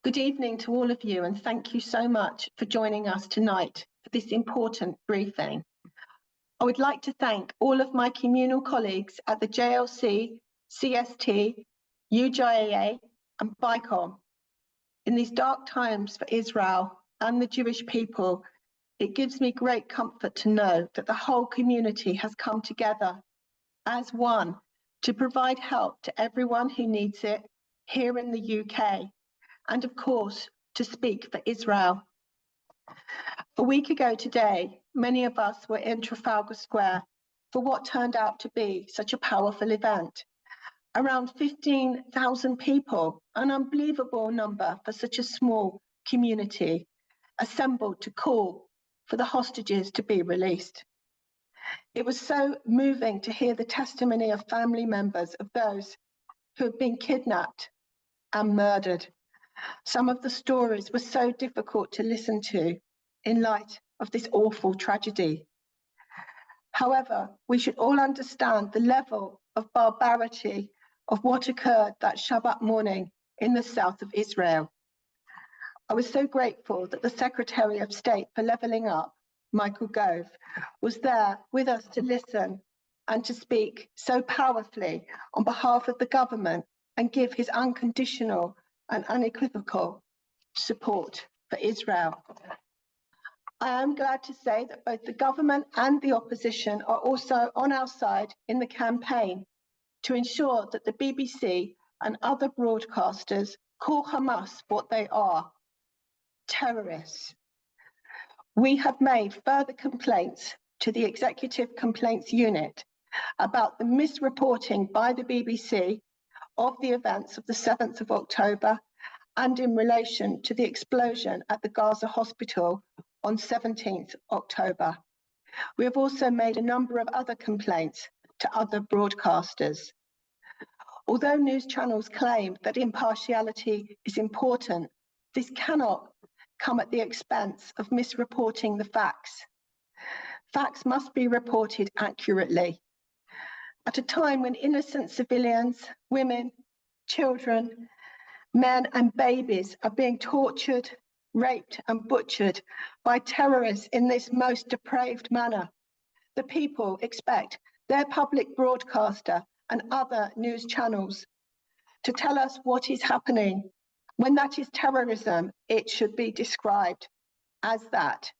Good evening to all of you, and thank you so much for joining us tonight for this important briefing. I would like to thank all of my communal colleagues at the JLC, CST, UJAA and BICOM. In these dark times for Israel and the Jewish people, it gives me great comfort to know that the whole community has come together as one to provide help to everyone who needs it here in the UK, and of course, to speak for Israel. A week ago today, many of us were in Trafalgar Square for what turned out to be such a powerful event. Around 15,000 people, an unbelievable number for such a small community, assembled to call for the hostages to be released. It was so moving to hear the testimony of family members of those who have been kidnapped and murdered. Some of the stories were so difficult to listen to in light of this awful tragedy. However, we should all understand the level of barbarity of what occurred that Shabbat morning in the south of Israel. I was so grateful that the Secretary of State for Levelling Up, Michael Gove, was there with us to listen and to speak so powerfully on behalf of the government and give his unconditional and unequivocal support for Israel. I am glad to say that both the government and the opposition are also on our side in the campaign to ensure that the BBC and other broadcasters call Hamas what they are: terrorists. We have made further complaints to the Executive Complaints Unit about the misreporting by the BBC of the events of the 7th of October and in relation to the explosion at the Gaza hospital on 17th October. We have also made a number of other complaints to other broadcasters. Although news channels claim that impartiality is important, this cannot come at the expense of misreporting the facts. Facts must be reported accurately. At a time when innocent civilians, women, children, men and babies are being tortured, raped and butchered by terrorists in this most depraved manner, the people expect their public broadcaster and other news channels to tell us what is happening. When that is terrorism, it should be described as that,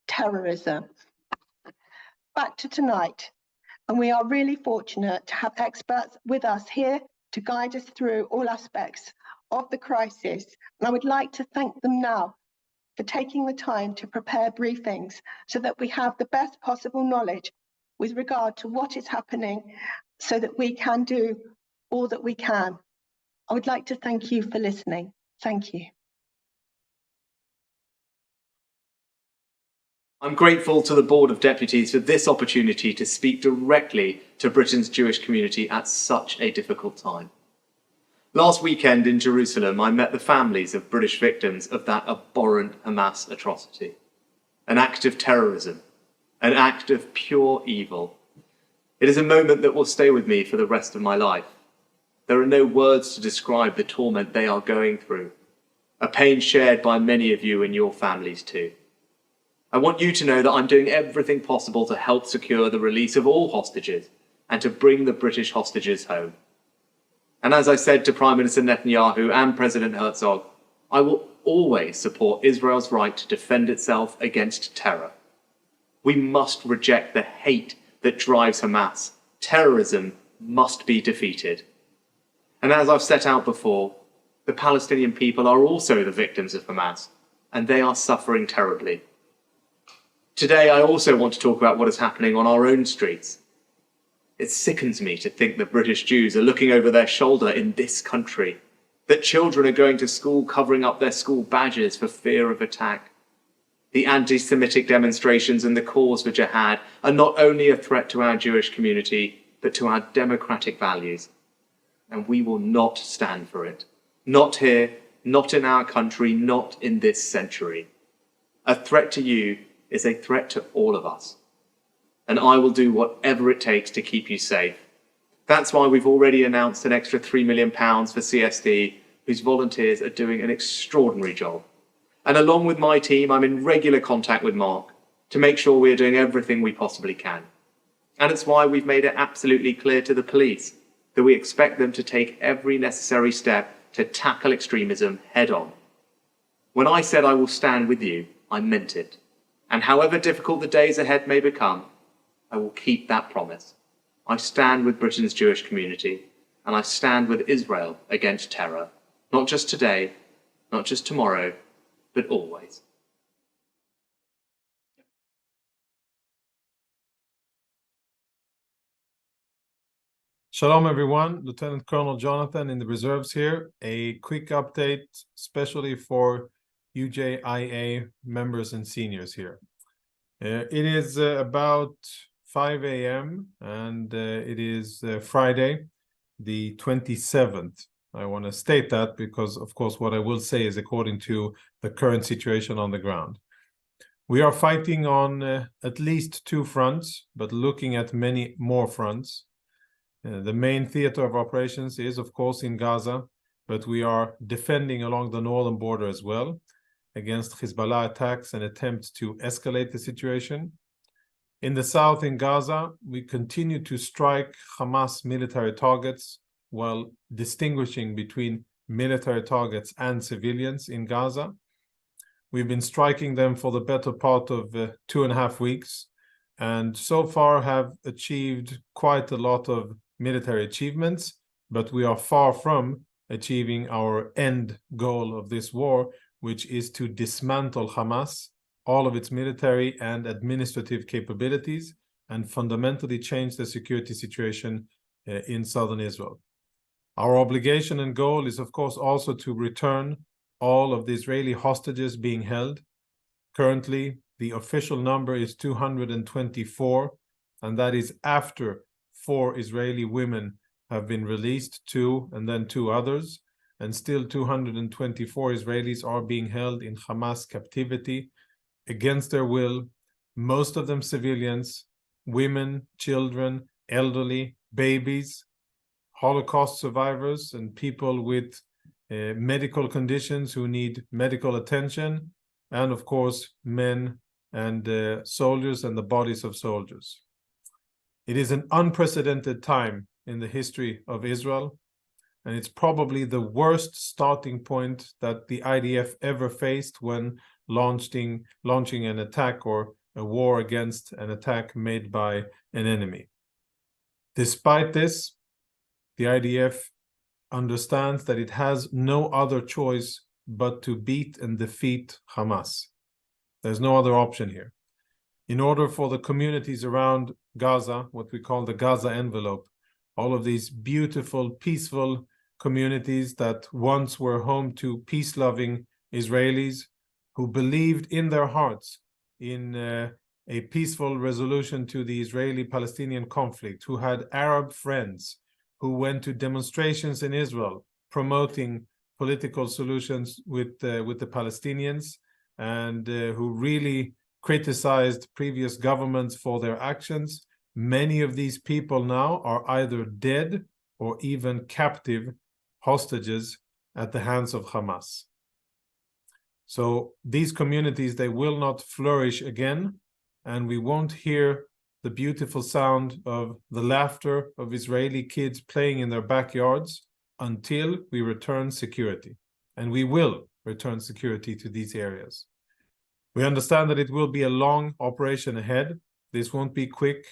terrorism. Back to tonight, and we are really fortunate to have experts with us here to guide us through all aspects of the crisis, and I would like to thank them now for taking the time to prepare briefings so that we have the best possible knowledge with regard to what is happening so that we can do all that we can. I would like to thank you for listening. Thank you. I'm grateful to the Board of Deputies for this opportunity to speak directly to Britain's Jewish community at such a difficult time. Last weekend in Jerusalem, I met the families of British victims of that abhorrent Hamas atrocity. An act of terrorism, an act of pure evil. It is a moment that will stay with me for the rest of my life. There are no words to describe the torment they are going through, a pain shared by many of you and your families too. I want you to know that I'm doing everything possible to help secure the release of all hostages and to bring the British hostages home. And as I said to Prime Minister Netanyahu and President Herzog, I will always support Israel's right to defend itself against terror. We must reject the hate that drives Hamas. Terrorism must be defeated. And as I've set out before, the Palestinian people are also the victims of Hamas, and they are suffering terribly. Today, I also want to talk about what is happening on our own streets. It sickens me to think that British Jews are looking over their shoulder in this country, that children are going to school covering up their school badges for fear of attack. The anti-Semitic demonstrations and the calls for jihad are not only a threat to our Jewish community, but to our democratic values. And we will not stand for it. Not here, not in our country, not in this century. A threat to you is a threat to all of us. And I will do whatever it takes to keep you safe. That's why we've already announced an extra £3 million for CSD whose volunteers are doing an extraordinary job. And along with my team, I'm in regular contact with Mark to make sure we are doing everything we possibly can. And it's why we've made it absolutely clear to the police that we expect them to take every necessary step to tackle extremism head on. When I said I will stand with you, I meant it. And however difficult the days ahead may become, I will keep that promise. I stand with Britain's Jewish community, and I stand with Israel against terror, not just today, not just tomorrow, but always. Shalom, everyone. Lieutenant Colonel Jonathan in the reserves here. A quick update, especially for UJIA members and seniors here. It is about 5 a.m. and it is Friday, the 27th. I want to state that because, of course, what I will say is according to the current situation on the ground. We are fighting on at least two fronts, but looking at many more fronts. The main theater of operations is, of course, in Gaza, but we are defending along the northern border as well against Hezbollah attacks and attempts to escalate the situation. In the south in Gaza, we continue to strike Hamas military targets while distinguishing between military targets and civilians in Gaza. We've been striking them for the better part of 2.5 weeks, and so far have achieved quite a lot of military achievements, but we are far from achieving our end goal of this war, which is to dismantle Hamas, all of its military and administrative capabilities, and fundamentally change the security situation in southern Israel. Our obligation and goal is, of course, also to return all of the Israeli hostages being held. Currently, the official number is 224, and that is after 4 Israeli women have been released, 2 and then 2 others, and still 224 Israelis are being held in Hamas captivity against their will, most of them civilians, women, children, elderly, babies, Holocaust survivors, and people with medical conditions who need medical attention, and of course, men and soldiers and the bodies of soldiers. It is an unprecedented time in the history of Israel, and it's probably the worst starting point that the IDF ever faced when launching an attack or a war against an attack made by an enemy. Despite this, the IDF understands that it has no other choice but to beat and defeat Hamas. There's no other option here. In order for the communities around Gaza, what we call the Gaza envelope, all of these beautiful, peaceful communities that once were home to peace-loving Israelis who believed in their hearts in a peaceful resolution to the Israeli-Palestinian conflict, who had Arab friends, who went to demonstrations in Israel promoting political solutions with the Palestinians, and who really criticized previous governments for their actions. Many of these people now are either dead or even captive hostages at the hands of Hamas. So these communities, they will not flourish again, and we won't hear the beautiful sound of the laughter of Israeli kids playing in their backyards until we return security. And we will return security to these areas. We understand that it will be a long operation ahead. This won't be quick.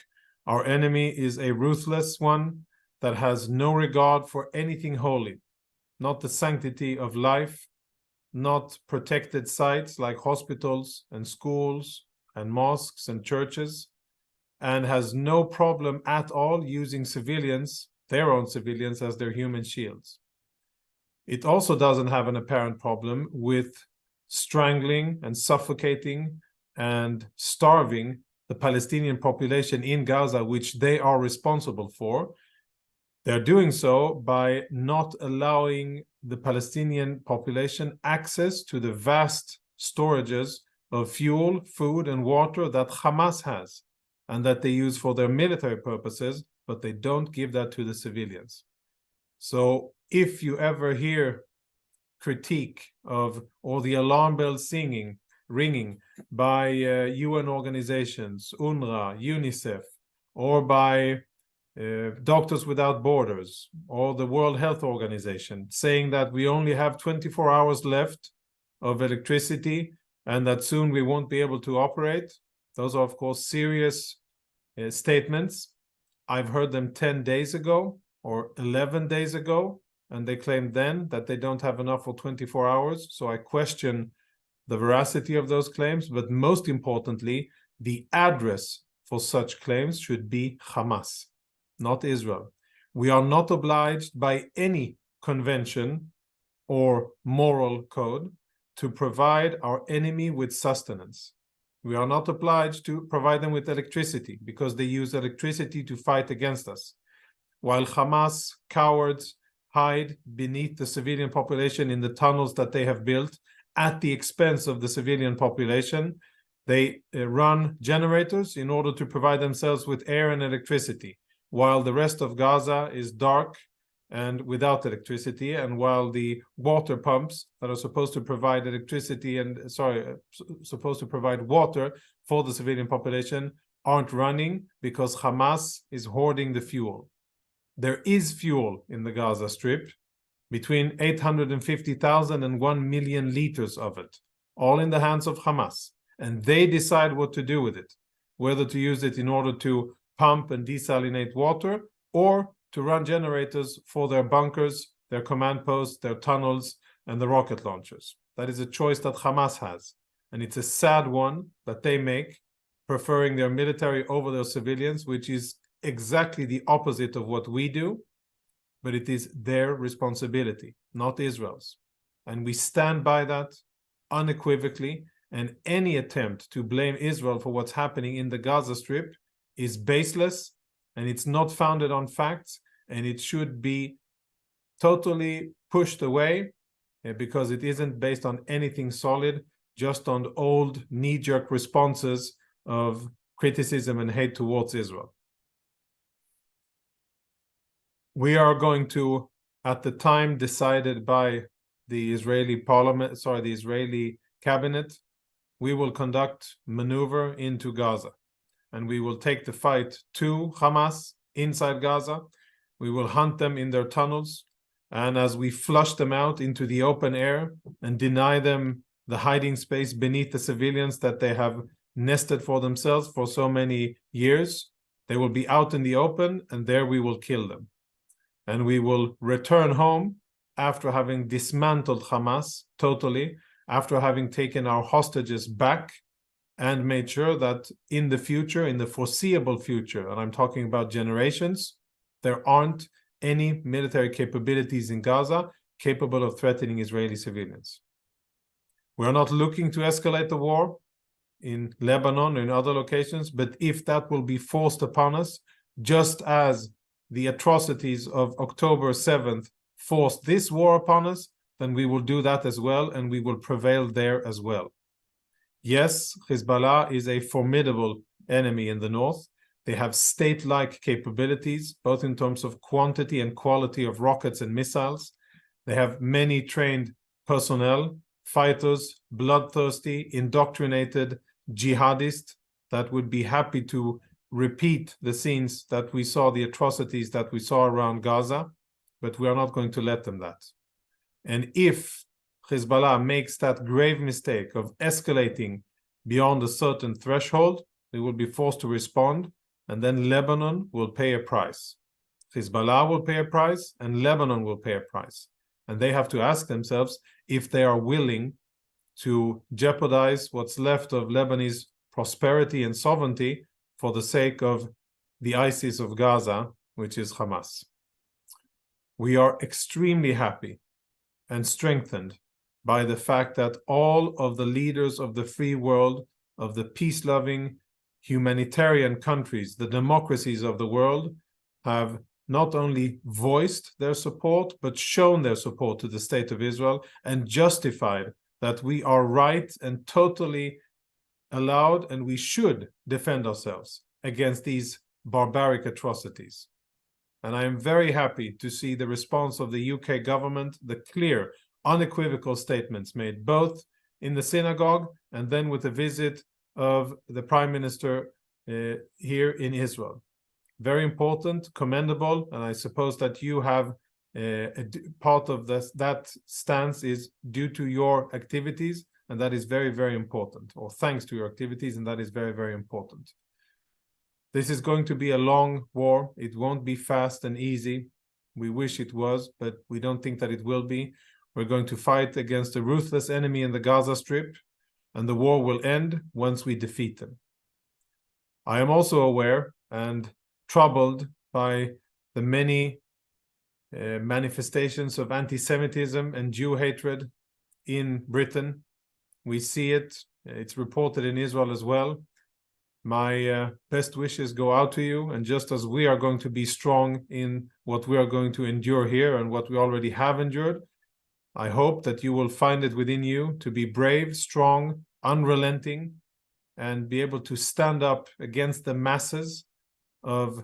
Our enemy is a ruthless one that has no regard for anything holy, not the sanctity of life, not protected sites like hospitals and schools and mosques and churches, and has no problem at all using civilians, their own civilians, as their human shields. It also doesn't have an apparent problem with strangling and suffocating and starving the Palestinian population in Gaza, which they are responsible for. They're doing so by not allowing the Palestinian population access to the vast storages of fuel, food, and water that Hamas has, and that they use for their military purposes, but they don't give that to the civilians. So if you ever hear critique of, or the alarm bells ringing by UN organizations, UNRWA, UNICEF, or by Doctors Without Borders, or the World Health Organization, saying that we only have 24 hours left of electricity and that soon we won't be able to operate. Those are, of course, serious statements. I've heard them 10 days ago or 11 days ago, and they claimed then that they don't have enough for 24 hours. So I question the veracity of those claims, but most importantly, the address for such claims should be Hamas, not Israel. We are not obliged by any convention or moral code to provide our enemy with sustenance. We are not obliged to provide them with electricity because they use electricity to fight against us. While Hamas cowards hide beneath the civilian population in the tunnels that they have built at the expense of the civilian population, they run generators in order to provide themselves with air and electricity, while the rest of Gaza is dark and without electricity, and while the water pumps that are supposed to provide supposed to provide water for the civilian population aren't running because Hamas is hoarding the fuel. There is fuel in the Gaza Strip, between 850,000 and 1 million liters of it, all in the hands of Hamas. And they decide what to do with it, whether to use it in order to pump and desalinate water or to run generators for their bunkers, their command posts, their tunnels, and the rocket launchers. That is a choice that Hamas has. And it's a sad one that they make, preferring their military over their civilians, which is exactly the opposite of what we do, but it is their responsibility, not Israel's. And we stand by that unequivocally, and any attempt to blame Israel for what's happening in the Gaza Strip is baseless, and it's not founded on facts, and it should be totally pushed away because it isn't based on anything solid, just on old knee-jerk responses of criticism and hate towards Israel. We are going to, at the time decided by the Israeli parliament, the Israeli cabinet, we will conduct maneuver into Gaza, and we will take the fight to Hamas inside Gaza. We will hunt them in their tunnels, and as we flush them out into the open air and deny them the hiding space beneath the civilians that they have nested for themselves for so many years, they will be out in the open, and there we will kill them. And we will return home after having dismantled Hamas totally, after having taken our hostages back and made sure that in the future, in the foreseeable future, and I'm talking about generations, there aren't any military capabilities in Gaza capable of threatening Israeli civilians. We are not looking to escalate the war in Lebanon or in other locations, but if that will be forced upon us, just as the atrocities of October 7th forced this war upon us, then we will do that as well, and we will prevail there as well. Yes, Hezbollah is a formidable enemy in the north. They have state-like capabilities, both in terms of quantity and quality of rockets and missiles. They have many trained personnel, fighters, bloodthirsty, indoctrinated jihadists that would be happy to repeat the scenes that we saw, the atrocities that we saw around Gaza, but we are not going to let them that. And if Hezbollah makes that grave mistake of escalating beyond a certain threshold, they will be forced to respond, and then Lebanon will pay a price. Hezbollah will pay a price, and Lebanon will pay a price. And they have to ask themselves if they are willing to jeopardize what's left of Lebanese prosperity and sovereignty for the sake of the ISIS of Gaza, which is Hamas. We are extremely happy and strengthened by the fact that all of the leaders of the free world, of the peace-loving humanitarian countries, the democracies of the world, have not only voiced their support, but shown their support to the state of Israel and justified that we are right and totally allowed, and we should defend ourselves against these barbaric atrocities. And I am very happy to see the response of the UK government, the clear, unequivocal statements made both in the synagogue and then with the visit of the Prime Minister here in Israel. Very important, commendable, and I suppose that you have part of that stance is due to your activities, and that is very, very important, or thanks to your activities, and that is very, very important. This is going to be a long war. It won't be fast and easy. We wish it was, but we don't think that it will be. We're going to fight against a ruthless enemy in the Gaza Strip, and the war will end once we defeat them. I am also aware and troubled by the many manifestations of anti-Semitism and Jew hatred in Britain. We see it. It's reported in Israel as well. My best wishes go out to you, and just as we are going to be strong in what we are going to endure here and what we already have endured, I hope that you will find it within you to be brave, strong, unrelenting, and be able to stand up against the masses of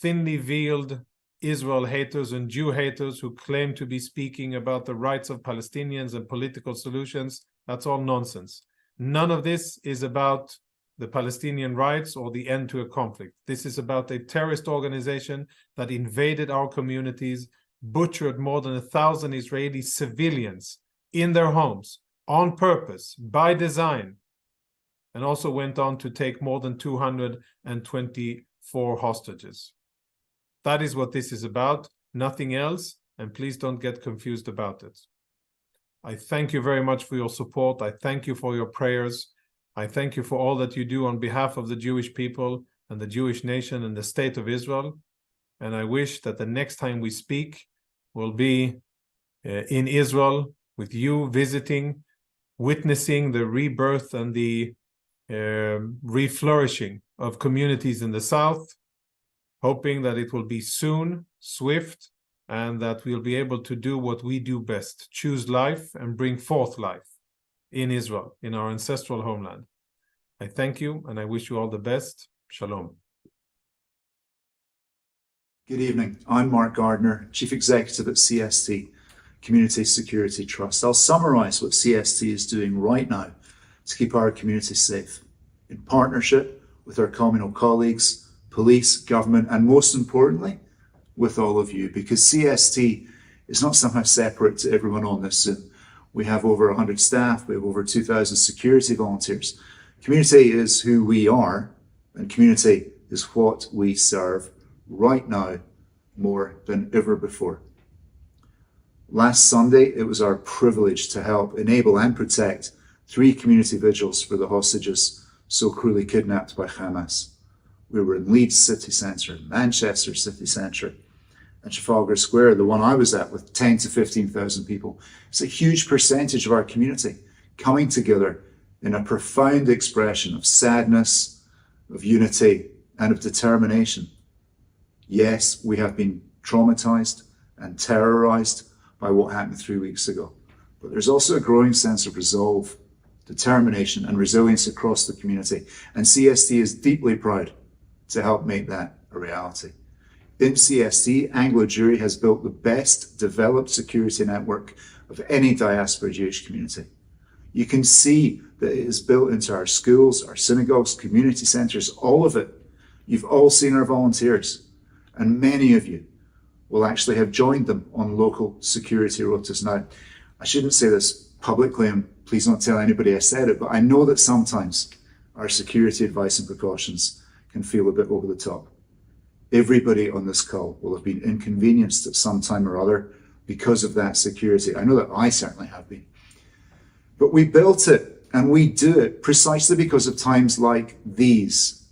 thinly veiled Israel haters and Jew haters who claim to be speaking about the rights of Palestinians and political solutions. That's all nonsense. None of this is about the Palestinian rights or the end to a conflict. This is about a terrorist organization that invaded our communities, butchered more than 1,000 Israeli civilians in their homes on purpose, by design, and also went on to take more than 224 hostages. That is what this is about, nothing else, and please don't get confused about it. I thank you very much for your support. I thank you for your prayers. I thank you for all that you do on behalf of the Jewish people and the Jewish nation and the state of Israel. And I wish that the next time we speak will be in Israel with you visiting, witnessing the rebirth and the reflourishing of communities in the South, hoping that it will be soon, swift, and that we'll be able to do what we do best, choose life and bring forth life in Israel, in our ancestral homeland. I thank you, and I wish you all the best. Shalom. Good evening. I'm Mark Gardner, Chief Executive at CST, Community Security Trust. I'll summarise what CST is doing right now to keep our community safe, in partnership with our communal colleagues, police, government, and most importantly, with all of you, because CST is not somehow separate to everyone on this Zoom. We have over 100 staff, we have over 2,000 security volunteers. Community is who we are, and community is what we serve right now more than ever before. Last Sunday, it was our privilege to help enable and protect 3 community vigils for the hostages so cruelly kidnapped by Hamas. We were in Leeds city centre, Manchester city centre, and Trafalgar Square, the one I was at, with 10 to 15,000 people. It's a huge percentage of our community coming together in a profound expression of sadness, of unity, and of determination. Yes, we have been traumatised and terrorised by what happened 3 weeks ago, but there's also a growing sense of resolve, determination, and resilience across the community, and CST is deeply proud to help make that a reality. In CST, Anglo Jewry has built the best developed security network of any diaspora Jewish community. You can see that it is built into our schools, our synagogues, community centres, all of it. You've all seen our volunteers, and many of you will actually have joined them on local security rotas. Now, I shouldn't say this publicly, and please don't tell anybody I said it, but I know that sometimes our security advice and precautions can feel a bit over the top. Everybody on this call will have been inconvenienced at some time or other because of that security. I know that I certainly have been. But we built it, and we do it precisely because of times like these.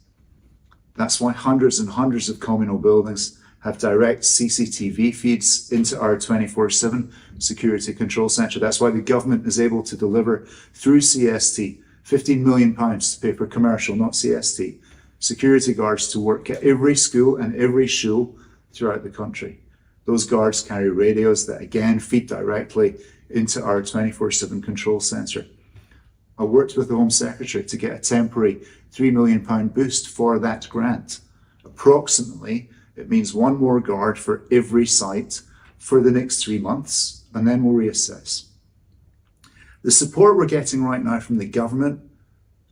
That's why hundreds and hundreds of communal buildings have direct CCTV feeds into our 24/7 security control centre. That's why the government is able to deliver through CST £15 million to pay for commercial, not CST, security guards to work at every school and every shul throughout the country. Those guards carry radios that again feed directly into our 24/7 control centre. I worked with the Home Secretary to get a temporary £3 million boost for that grant. Approximately, it means one more guard for every site for the next 3 months, and then we'll reassess. The support we're getting right now from the government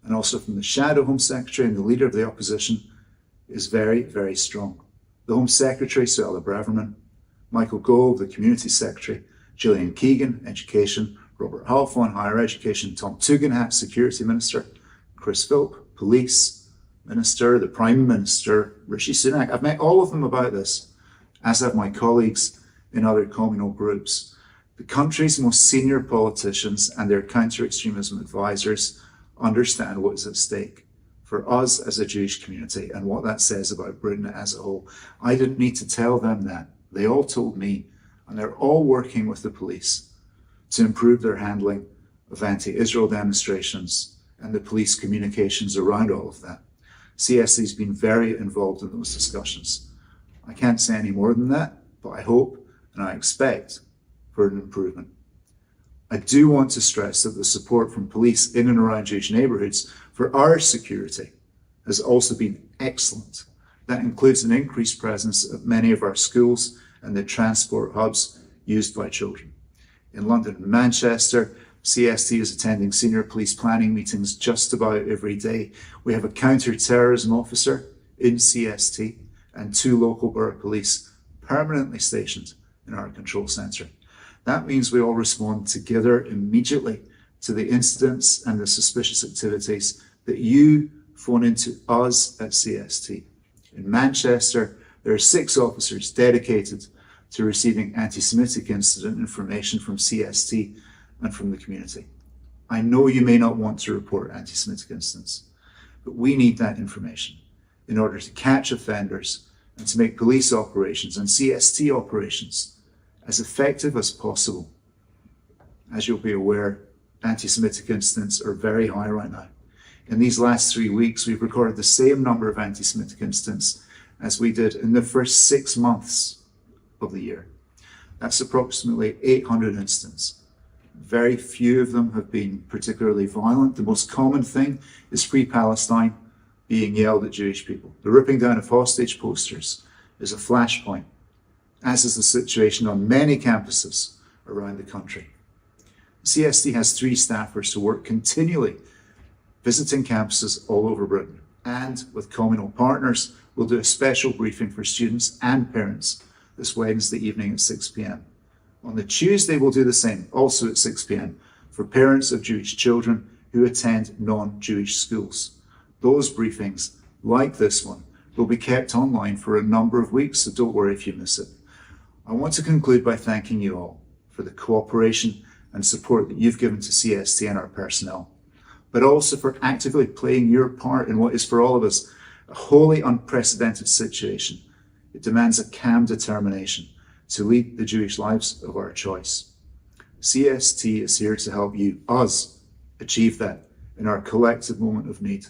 and also from the Shadow Home Secretary and the Leader of the Opposition is very, very strong. The Home Secretary, Suella Braverman, Michael Gove, the Community Secretary, Gillian Keegan, Education, Robert Halfon, Higher Education, Tom Tugendhat, Security Minister, Chris Philp, Police Minister, the Prime Minister, Rishi Sunak. I've met all of them about this, as have my colleagues in other communal groups. The country's most senior politicians and their counter-extremism advisors understand what is at stake for us as a Jewish community and what that says about Britain as a whole. I didn't need to tell them that. They all told me, and they're all working with the police to improve their handling of anti-Israel demonstrations and the police communications around all of that. CSC's been very involved in those discussions. I can't say any more than that, but I hope and I expect for an improvement. I do want to stress that the support from police in and around Jewish neighbourhoods for our security has also been excellent. That includes an increased presence at many of our schools and the transport hubs used by children. In London and Manchester, CST is attending senior police planning meetings just about every day. We have a counter-terrorism officer in CST and 2 local borough police permanently stationed in our control centre. That means we all respond together immediately to the incidents and the suspicious activities that you phone into us at CST. In Manchester, there are 6 officers dedicated to receiving anti-Semitic incident information from CST and from the community. I know you may not want to report anti-Semitic incidents, but we need that information in order to catch offenders and to make police operations and CST operations as effective as possible. As you'll be aware, anti-Semitic incidents are very high right now. In these last 3 weeks, we've recorded the same number of anti-Semitic incidents as we did in the first 6 months of the year. That's approximately 800 incidents. Very few of them have been particularly violent. The most common thing is Free Palestine being yelled at Jewish people. The ripping down of hostage posters is a flashpoint, as is the situation on many campuses around the country. CST has 3 staffers who work continually visiting campuses all over Britain, and with communal partners, we'll do a special briefing for students and parents this Wednesday evening at 6 p.m. On the Tuesday, we'll do the same, also at 6 p.m, for parents of Jewish children who attend non-Jewish schools. Those briefings, like this one, will be kept online for a number of weeks, so don't worry if you miss it. I want to conclude by thanking you all for the cooperation and support that you've given to CST and our personnel, but also for actively playing your part in what is for all of us a wholly unprecedented situation. It demands a calm determination to lead the Jewish lives of our choice. CST is here to help you, us, achieve that in our collective moment of need.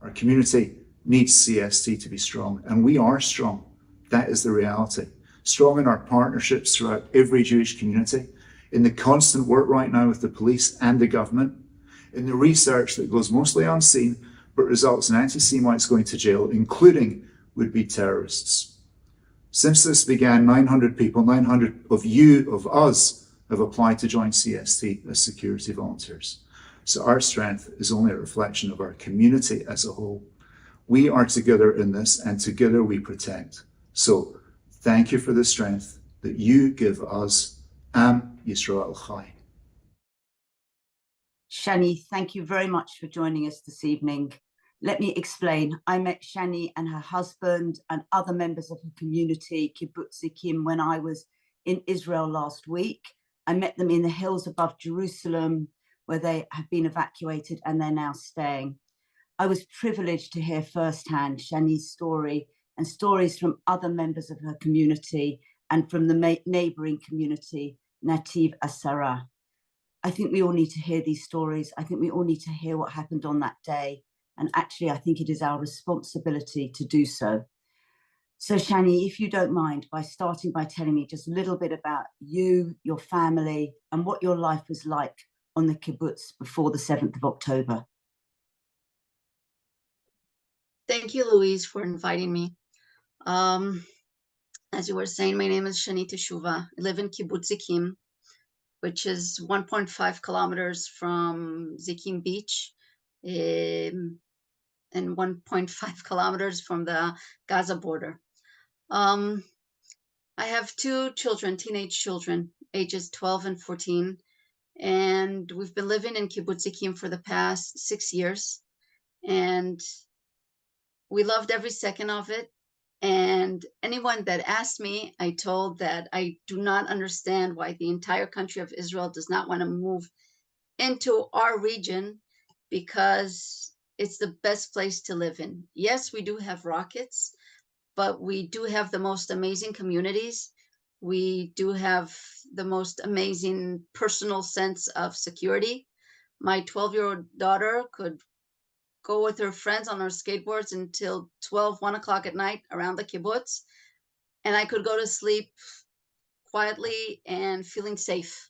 Our community needs CST to be strong, and we are strong. That is the reality. Strong in our partnerships throughout every Jewish community, in the constant work right now with the police and the government, in the research that goes mostly unseen but results in anti-Semites going to jail, including would-be terrorists. Since this began, 900 people, 900 of you, of us, have applied to join CST as security volunteers. So our strength is only a reflection of our community as a whole. We are together in this, and together we protect. So thank you for the strength that you give us. Am Yisrael Chai. Shani, thank you very much for joining us this evening. Let me explain. I met Shani and her husband and other members of her community, Kibbutzikim, when I was in Israel last week. I met them in the hills above Jerusalem, where they have been evacuated and they're now staying. I was privileged to hear firsthand Shani's story and stories from other members of her community and from the neighboring community, Nativ Asara. I think we all need to hear these stories. I think we all need to hear what happened on that day. And actually, I think it is our responsibility to do so. So Shani, if you don't mind, by starting by telling me just a little bit about you, your family, and what your life was like on the kibbutz before the 7th of October. Thank you, Louise, for inviting me. As you were saying, my name is Shani Teshuva. I live in Kibbutzikim. which is 1.5 kilometers from Zikim Beach, and 1.5 kilometers from the Gaza border. I have two children, teenage children, ages 12 and 14, and we've been living in Kibbutz Zikim for the past 6 years, and we loved every second of it. And anyone that asked me, I told that I do not understand why the entire country of Israel does not want to move into our region, because it's the best place to live in. Yes, we do have rockets, but we do have the most amazing communities. We do have the most amazing personal sense of security. My 12-year-old daughter could go with her friends on our skateboards until 1 o'clock at night around the kibbutz, and I could go to sleep quietly and feeling safe.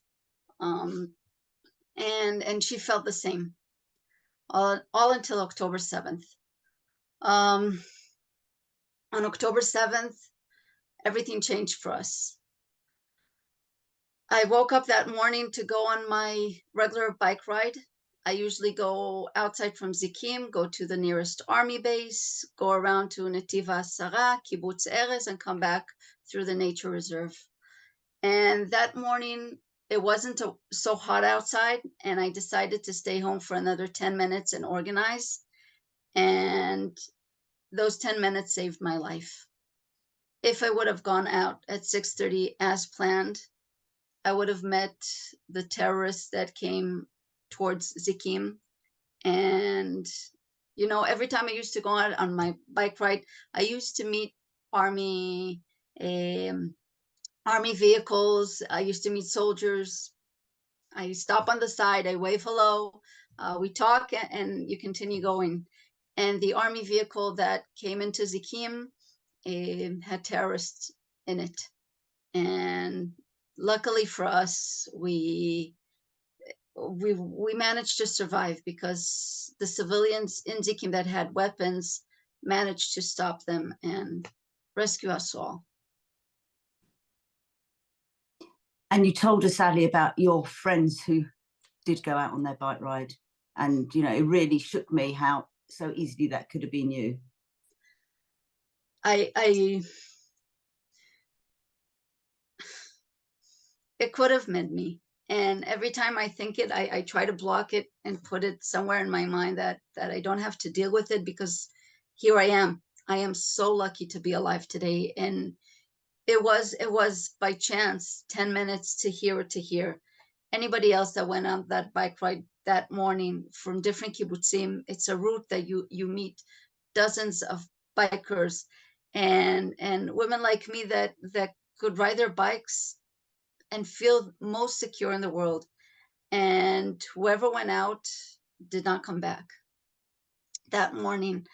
And she felt the same, all until October 7th. On October 7th, everything changed for us. I woke up that morning to go on my regular bike ride. I usually go outside from Zikim, go to the nearest army base, go around to Netiva Sarah, Kibbutz Erez, and come back through the nature reserve. And that morning, it wasn't so hot outside, and I decided to stay home for another 10 minutes and organize. And those 10 minutes saved my life. If I would have gone out at 6:30 as planned, I would have met the terrorists that came towards Zikim. And, you know, every time I used to go out on my bike ride, I used to meet army vehicles. I used to meet soldiers. I stop on the side, I wave hello, we talk, and you continue going. And the army vehicle that came into Zikim had terrorists in it. And luckily for us, we managed to survive, because the civilians in Zikim that had weapons managed to stop them and rescue us all. And you told us, Ali, about your friends who did go out on their bike ride. And, you know, it really shook me how so easily that could have been you. It could have meant me. And every time I think it, I try to block it and put it somewhere in my mind that I don't have to deal with it, because here I am. I am so lucky to be alive today. And it was by chance, 10 minutes to here or to here. Anybody else that went on that bike ride that morning from different kibbutzim, it's a route that you meet dozens of bikers and women like me that could ride their bikes and feel most secure in the world. And whoever went out did not come back that morning.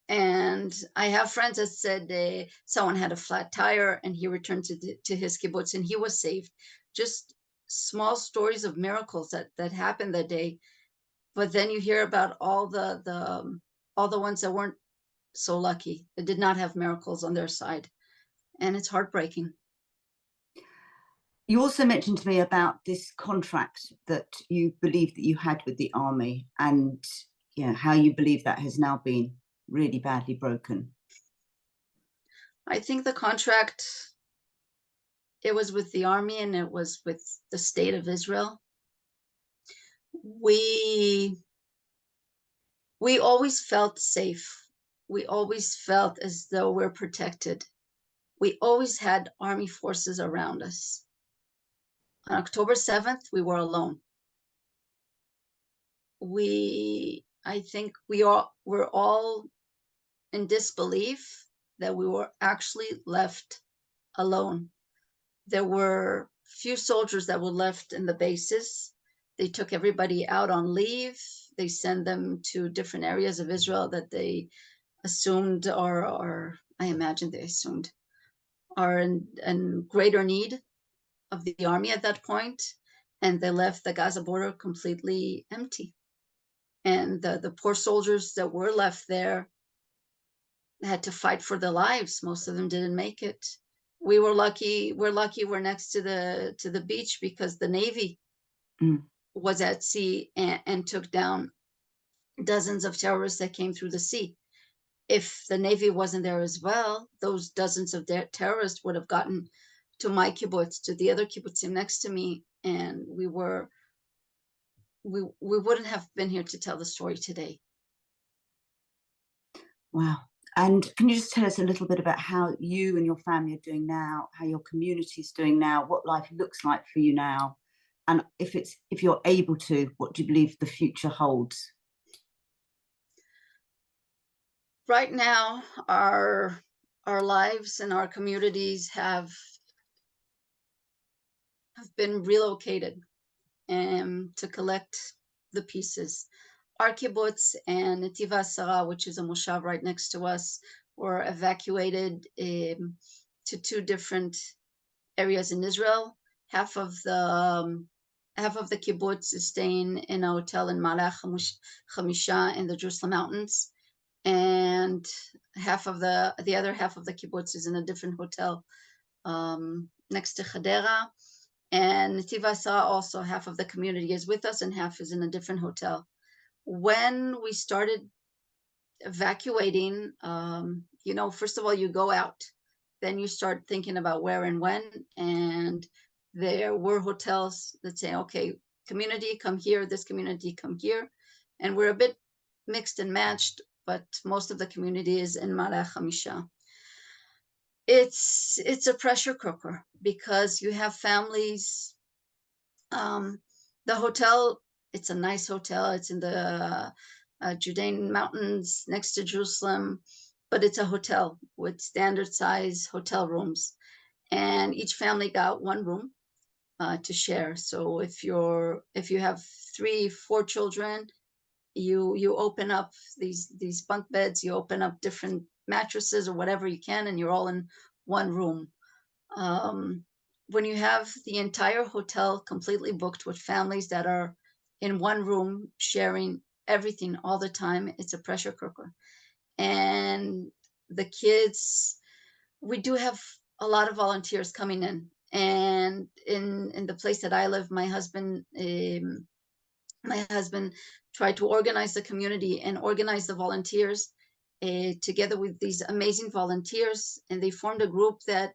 And I have friends that said someone had a flat tire and he returned to his kibbutz and he was saved. Just small stories of miracles that happened that day. But then you hear about all the ones that weren't so lucky, that did not have miracles on their side. And it's heartbreaking. You also mentioned to me about this contract that you believe that you had with the army, and you know, how you believe that has now been really badly broken. I think the contract, it was with the army and it was with the state of Israel. We always felt safe. We always felt as though we're protected. We always had army forces around us. On October 7th, we were alone. I think we're all in disbelief that we were actually left alone. There were few soldiers that were left in the bases. They took everybody out on leave. They sent them to different areas of Israel that they assumed, or I imagine they assumed, are in greater need of the army at that point. And they left the Gaza border completely empty. And the poor soldiers that were left there had to fight for their lives. Most of them didn't make it. We're lucky we're next to the beach, because the Navy was at sea and took down dozens of terrorists that came through the sea. If the Navy wasn't there as well, those dozens of terrorists would have gotten to my kibbutz, to the other kibbutzim next to me, and we wouldn't have been here to tell the story today. Wow. And can you just tell us a little bit about how you and your family are doing now, how your community is doing now, what life looks like for you now, and if you're able to, what do you believe the future holds? Right now, our lives and our communities have been relocated to collect the pieces. Our kibbutz and Netiv HaSara, which is a moshav right next to us, were evacuated to two different areas in Israel. Half of the kibbutz is staying in a hotel in Malach Hamisha in the Jerusalem mountains, and the other half of the kibbutz is in a different hotel next to Hadera. And Netiv HaSara also, half of the community is with us and half is in a different hotel. When we started evacuating, first of all, you go out, then you start thinking about where and when, and there were hotels that say, okay, community come here, this community come here, and we're a bit mixed and matched, but most of the community is in Malach Hamisha. It's a pressure cooker because you have families. The hotel, it's a nice hotel. It's in the Judean mountains next to Jerusalem, but it's a hotel with standard size hotel rooms, and each family got one room to share. So if you have 3-4 children, you open up these bunk beds, you open up different mattresses or whatever you can, and you're all in one room. When you have the entire hotel completely booked with families that are in one room sharing everything all the time, it's a pressure cooker. And the kids, we do have a lot of volunteers coming in, and in the place that I live, my husband tried to organize the community and organize the volunteers together with these amazing volunteers, and they formed a group that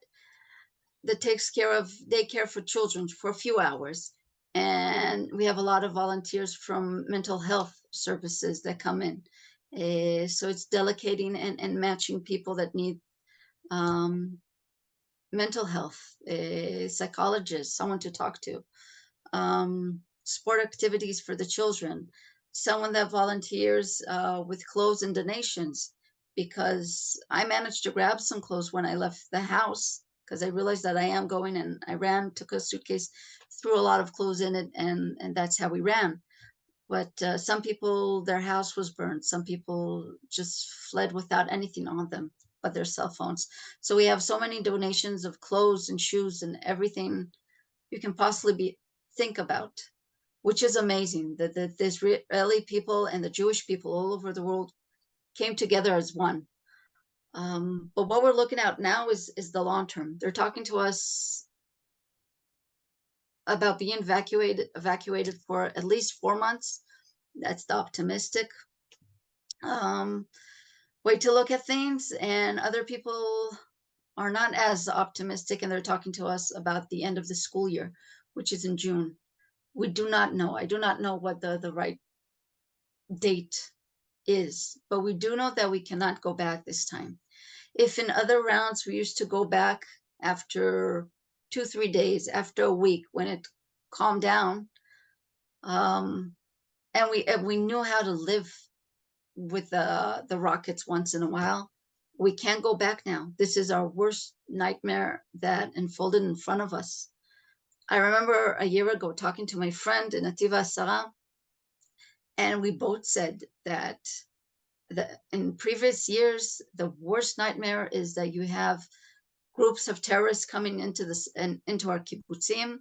takes care of daycare for children for a few hours. And we have a lot of volunteers from mental health services that come in. So it's delegating and matching people that need mental health, psychologists, someone to talk to, sport activities for the children, someone that volunteers with clothes and donations, because I managed to grab some clothes when I left the house, because I realized that I am going, and I ran, took a suitcase, threw a lot of clothes in it, and that's how we ran. But some people, their house was burned. Some people just fled without anything on them but their cell phones. So we have so many donations of clothes and shoes and everything you can possibly think about, which is amazing that the Israeli people and the Jewish people all over the world came together as one. But what we're looking at now is the long term. They're talking to us about being evacuated for at least 4 months. That's the optimistic way to look at things. And other people are not as optimistic, and they're talking to us about the end of the school year, which is in June. We do not know. I do not know what the right date is, but we do know that we cannot go back this time. If in other rounds we used to go back after 2-3 days, after a week, when it calmed down, and we knew how to live with the rockets once in a while, we can't go back now. This is our worst nightmare that unfolded in front of us. I remember a year ago talking to my friend in Netiv HaSara, and we both said that in previous years, the worst nightmare is that you have groups of terrorists coming into our kibbutzim,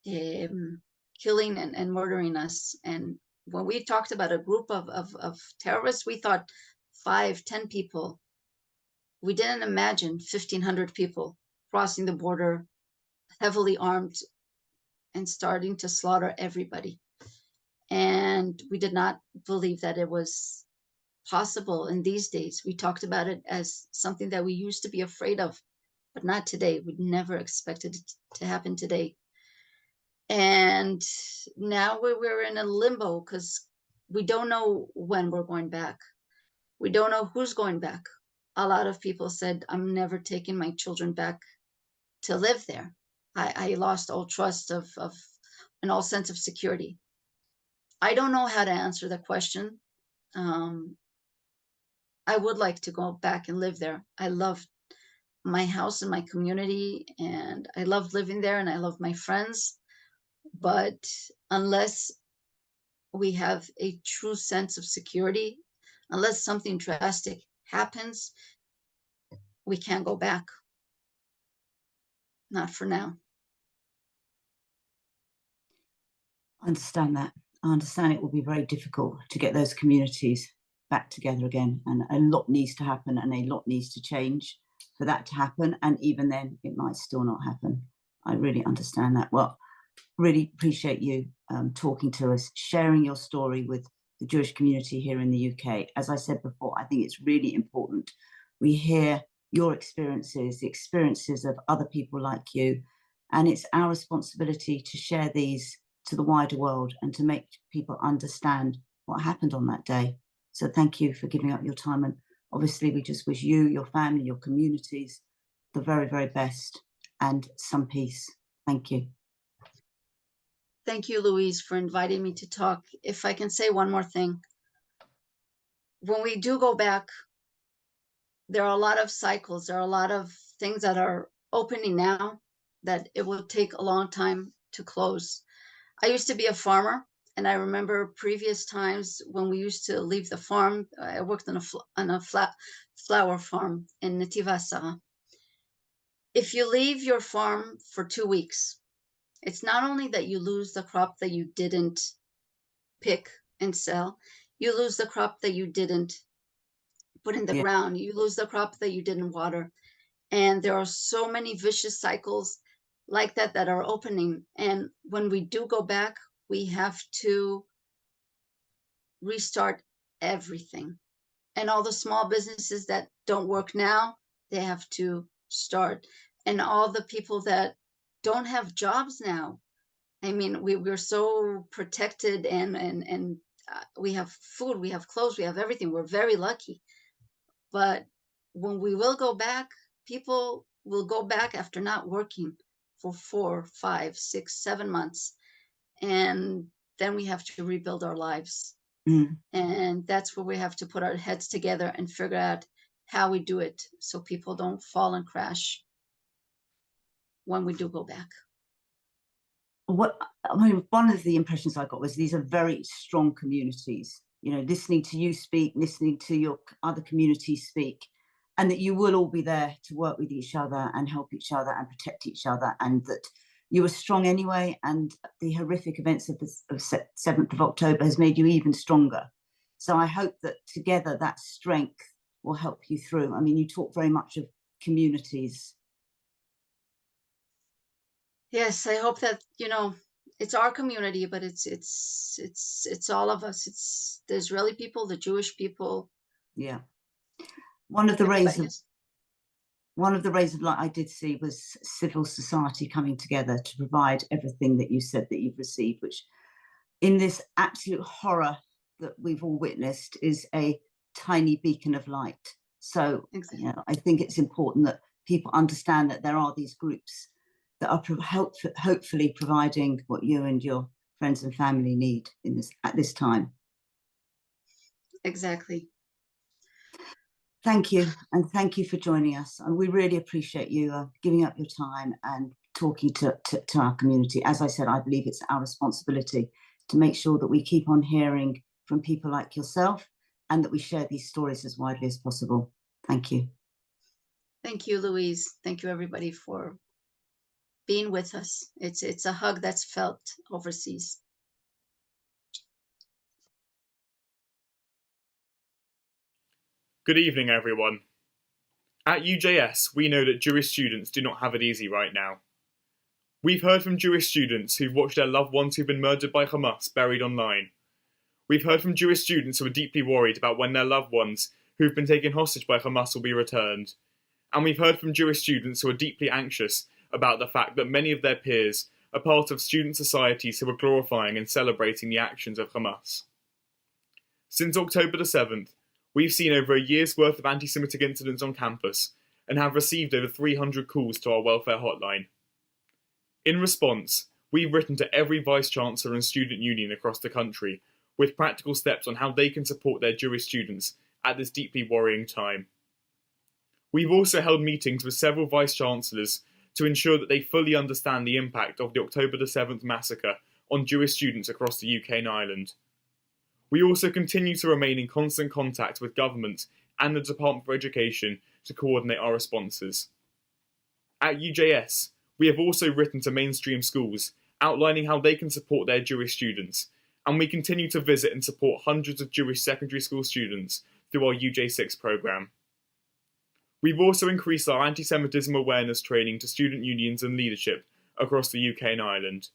killing and murdering us. And when we talked about a group of terrorists, we thought 5-10 people. We didn't imagine 1,500 people crossing the border, heavily armed, and starting to slaughter everybody. And we did not believe that it was possible in these days. We talked about it as something that we used to be afraid of, but not today. We never expected it to happen today. And now we're in a limbo because we don't know when we're going back. We don't know who's going back. A lot of people said, I'm never taking my children back to live there. I lost all trust of and all sense of security. I don't know how to answer the question. I would like to go back and live there. I love my house and my community, and I love living there, and I love my friends. But unless we have a true sense of security, unless something drastic happens, we can't go back. Not for now. I understand that. I understand it will be very difficult to get those communities back together again, and a lot needs to happen, and a lot needs to change for that to happen. And even then, it might still not happen. I really understand that. Well, really appreciate you talking to us, sharing your story with the Jewish community here in the UK. As I said before, I think it's really important we hear your experiences, the experiences of other people like you, and it's our responsibility to share these to the wider world and to make people understand what happened on that day. So thank you for giving up your time, and obviously we just wish you, your family, your communities the very, very best and some peace. Thank you. Thank you, Louise, for inviting me to talk. If I can say one more thing. When we do go back, there are a lot of cycles. There are a lot of things that are opening now that it will take a long time to close. I used to be a farmer, and I remember previous times when we used to leave the farm. I worked on a flower farm in Netivasa. If you leave your farm for 2 weeks, it's not only that you lose the crop that you didn't pick and sell, you lose the crop that you didn't put in the ground, you lose the crop that you didn't water. And there are so many vicious cycles like that that are opening. And when we do go back, we have to restart everything. And all the small businesses that don't work now, they have to start. And all the people that don't have jobs now, I mean, we're so protected, and we have food, we have clothes, we have everything. We're very lucky. But when we will go back, people will go back after not working for 4, 5, 6, 7 months. And then we have to rebuild our lives. And that's where we have to put our heads together and figure out how we do it so people don't fall and crash when we do go back. One of the impressions I got was these are very strong communities. You know, listening to you speak, listening to your other communities speak, and that you will all be there to work with each other and help each other and protect each other, and that you were strong anyway, and the horrific events of the 7th of October has made you even stronger. So I hope that together that strength will help you through. I mean, you talk very much of communities. Yes, I hope that, it's our community, but it's all of us. It's the Israeli people, the Jewish people. Yeah. One of the rays of light I did see was civil society coming together to provide everything that you said that you've received, which in this absolute horror that we've all witnessed is a tiny beacon of light. So exactly. I think it's important that people understand that there are these groups that are hopefully providing what you and your friends and family need at this time. Exactly. Thank you, and thank you for joining us. And we really appreciate you giving up your time and talking to our community. As I said, I believe it's our responsibility to make sure that we keep on hearing from people like yourself and that we share these stories as widely as possible. Thank you. Thank you, Louise. Thank you, everybody, for being with us. It's a hug that's felt overseas. Good evening, everyone. At UJS, we know that Jewish students do not have it easy right now. We've heard from Jewish students who've watched their loved ones who've been murdered by Hamas buried online. We've heard from Jewish students who are deeply worried about when their loved ones who've been taken hostage by Hamas will be returned. And we've heard from Jewish students who are deeply anxious about the fact that many of their peers are part of student societies who are glorifying and celebrating the actions of Hamas. Since October the 7th, we've seen over a year's worth of anti-Semitic incidents on campus and have received over 300 calls to our welfare hotline. In response, we've written to every Vice-Chancellor and student union across the country with practical steps on how they can support their Jewish students at this deeply worrying time. We've also held meetings with several Vice-Chancellors to ensure that they fully understand the impact of the October the 7th massacre on Jewish students across the UK and Ireland. We also continue to remain in constant contact with government and the Department for Education to coordinate our responses. At UJS, we have also written to mainstream schools outlining how they can support their Jewish students, and we continue to visit and support hundreds of Jewish secondary school students through our UJ6 programme. We've also increased our anti-Semitism awareness training to student unions and leadership across the UK and Ireland.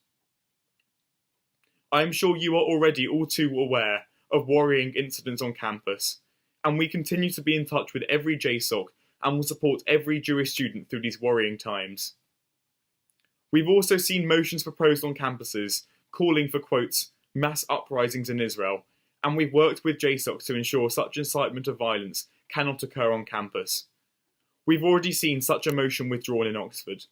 I am sure you are already all too aware of worrying incidents on campus, and we continue to be in touch with every JSOC and will support every Jewish student through these worrying times. We've also seen motions proposed on campuses calling for, quotes, mass uprisings in Israel, and we've worked with JSOCs to ensure such incitement of violence cannot occur on campus. We've already seen such a motion withdrawn in Oxford.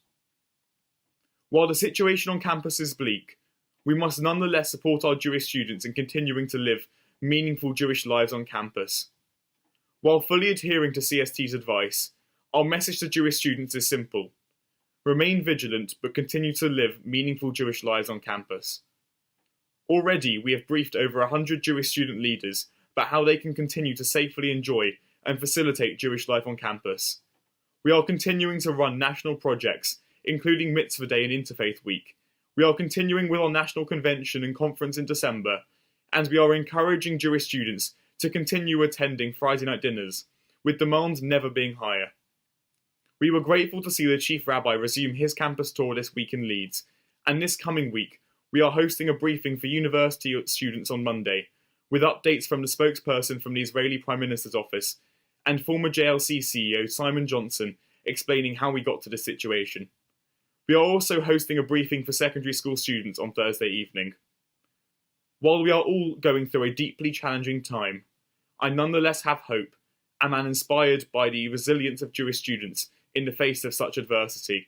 While the situation on campus is bleak, we must nonetheless support our Jewish students in continuing to live meaningful Jewish lives on campus. While fully adhering to CST's advice, our message to Jewish students is simple. Remain vigilant, but continue to live meaningful Jewish lives on campus. Already, we have briefed over 100 Jewish student leaders about how they can continue to safely enjoy and facilitate Jewish life on campus. We are continuing to run national projects, including Mitzvah Day and Interfaith Week. We are continuing with our national convention and conference in December, and we are encouraging Jewish students to continue attending Friday night dinners, with demands never being higher. We were grateful to see the Chief Rabbi resume his campus tour this week in Leeds, and this coming week, we are hosting a briefing for university students on Monday, with updates from the spokesperson from the Israeli Prime Minister's office and former JLC CEO Simon Johnson explaining how we got to this situation. We are also hosting a briefing for secondary school students on Thursday evening. While we are all going through a deeply challenging time, I nonetheless have hope and am inspired by the resilience of Jewish students in the face of such adversity.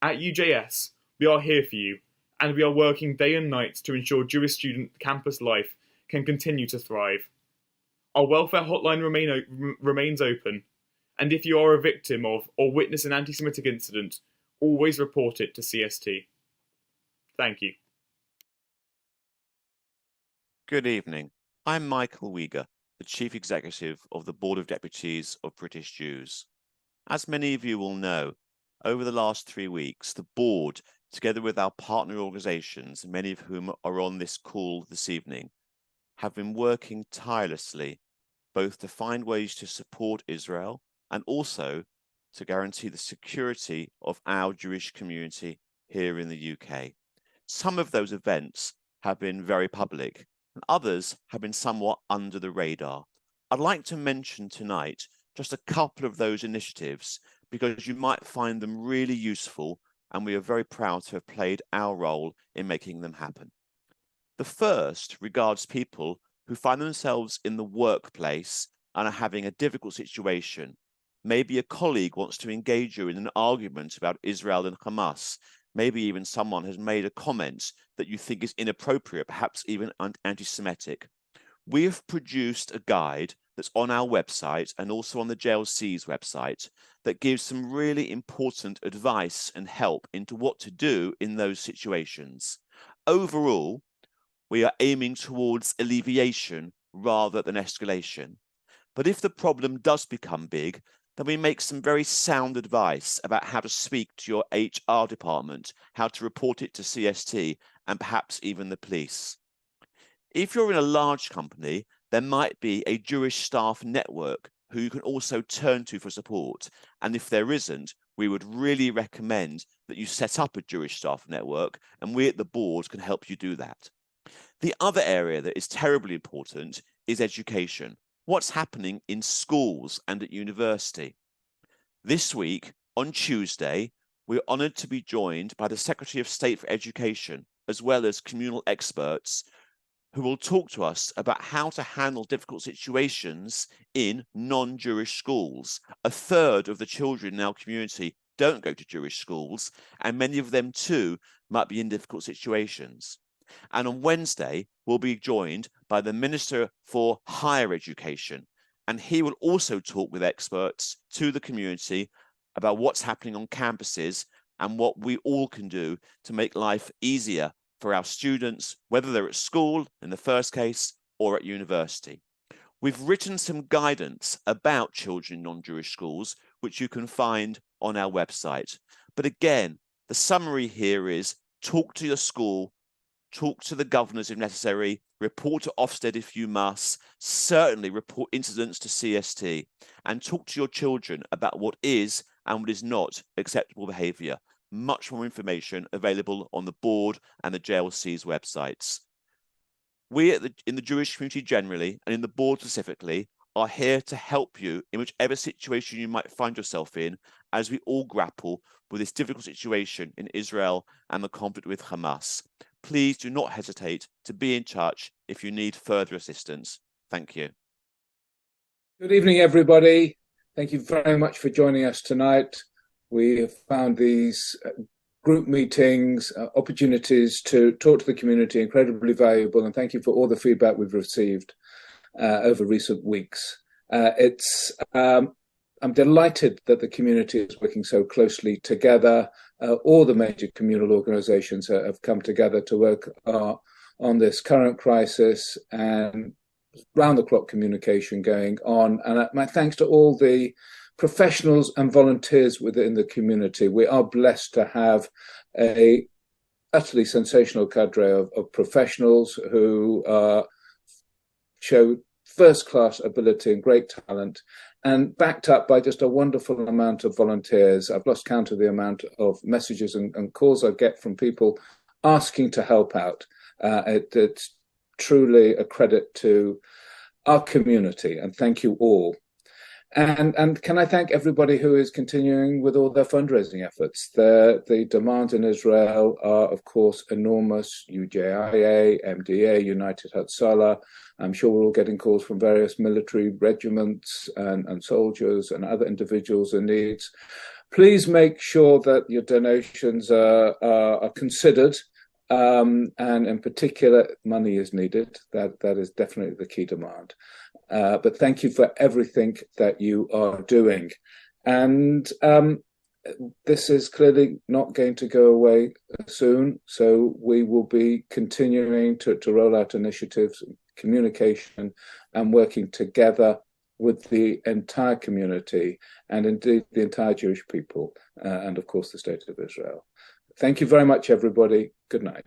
At UJS, we are here for you, and we are working day and night to ensure Jewish student campus life can continue to thrive. Our welfare hotline remains open, and if you are a victim of or witness an anti-Semitic incident, always report it to CST. Thank you. Good evening. I'm Michael Uyghur, the Chief Executive of the Board of Deputies of British Jews. As many of you will know, over the last 3 weeks, the board, together with our partner organisations, many of whom are on this call this evening, have been working tirelessly both to find ways to support Israel and also to guarantee the security of our Jewish community here in the UK. Some of those events have been very public, and others have been somewhat under the radar. I'd like to mention tonight just a couple of those initiatives because you might find them really useful, and we are very proud to have played our role in making them happen. The first regards people who find themselves in the workplace and are having a difficult situation. Maybe a colleague wants to engage you in an argument about Israel and Hamas. Maybe even someone has made a comment that you think is inappropriate, perhaps even anti-Semitic. We have produced a guide that's on our website and also on the JLC's website that gives some really important advice and help into what to do in those situations. Overall, we are aiming towards alleviation rather than escalation. But if the problem does become big, then we make some very sound advice about how to speak to your HR department, how to report it to CST, and perhaps even the police. If you're in a large company, there might be a Jewish staff network who you can also turn to for support. And if there isn't, we would really recommend that you set up a Jewish staff network, and we at the board can help you do that. The other area that is terribly important is education. What's happening in schools and at university? This week, on Tuesday, we're honoured to be joined by the Secretary of State for Education, as well as communal experts, who will talk to us about how to handle difficult situations in non-Jewish schools. A third of the children in our community don't go to Jewish schools, and many of them too might be in difficult situations. And on Wednesday, we'll be joined by the Minister for Higher Education, and he will also talk with experts to the community about what's happening on campuses and what we all can do to make life easier for our students, whether they're at school in the first case or at university. We've written some guidance about children in non-Jewish schools, which you can find on our website. But again, the summary here is talk to your school, talk to the governors if necessary, report to Ofsted if you must, certainly report incidents to CST, and talk to your children about what is and what is not acceptable behaviour. Much more information available on the board and the JLC's websites. We in the Jewish community generally, and in the board specifically, are here to help you in whichever situation you might find yourself in, as we all grapple with this difficult situation in Israel and the conflict with Hamas. Please do not hesitate to be in touch if you need further assistance. Thank you. Good evening, everybody. Thank you very much for joining us tonight. We have found these group meetings, opportunities to talk to the community incredibly valuable, and thank you for all the feedback we've received over recent weeks. I'm delighted that the community is working so closely together. All the major communal organisations have come together to work on this current crisis, and round-the-clock communication going on. And my thanks to all the professionals and volunteers within the community. We are blessed to have a utterly sensational cadre of professionals who show first-class ability and great talent, and backed up by just a wonderful amount of volunteers. I've lost count of the amount of messages and calls I get from people asking to help out. It's truly a credit to our community, and thank you all. And can I thank everybody who is continuing with all their fundraising efforts. The demands in Israel are, of course, enormous. UJIA, MDA, United Hatzalah. I'm sure we're all getting calls from various military regiments and soldiers and other individuals in needs. Please make sure that your donations are considered, and in particular, money is needed. That is definitely the key demand. But thank you for everything that you are doing. And this is clearly not going to go away soon. So we will be continuing to roll out initiatives, communication, and working together with the entire community and indeed the entire Jewish people and, of course, the State of Israel. Thank you very much, everybody. Good night.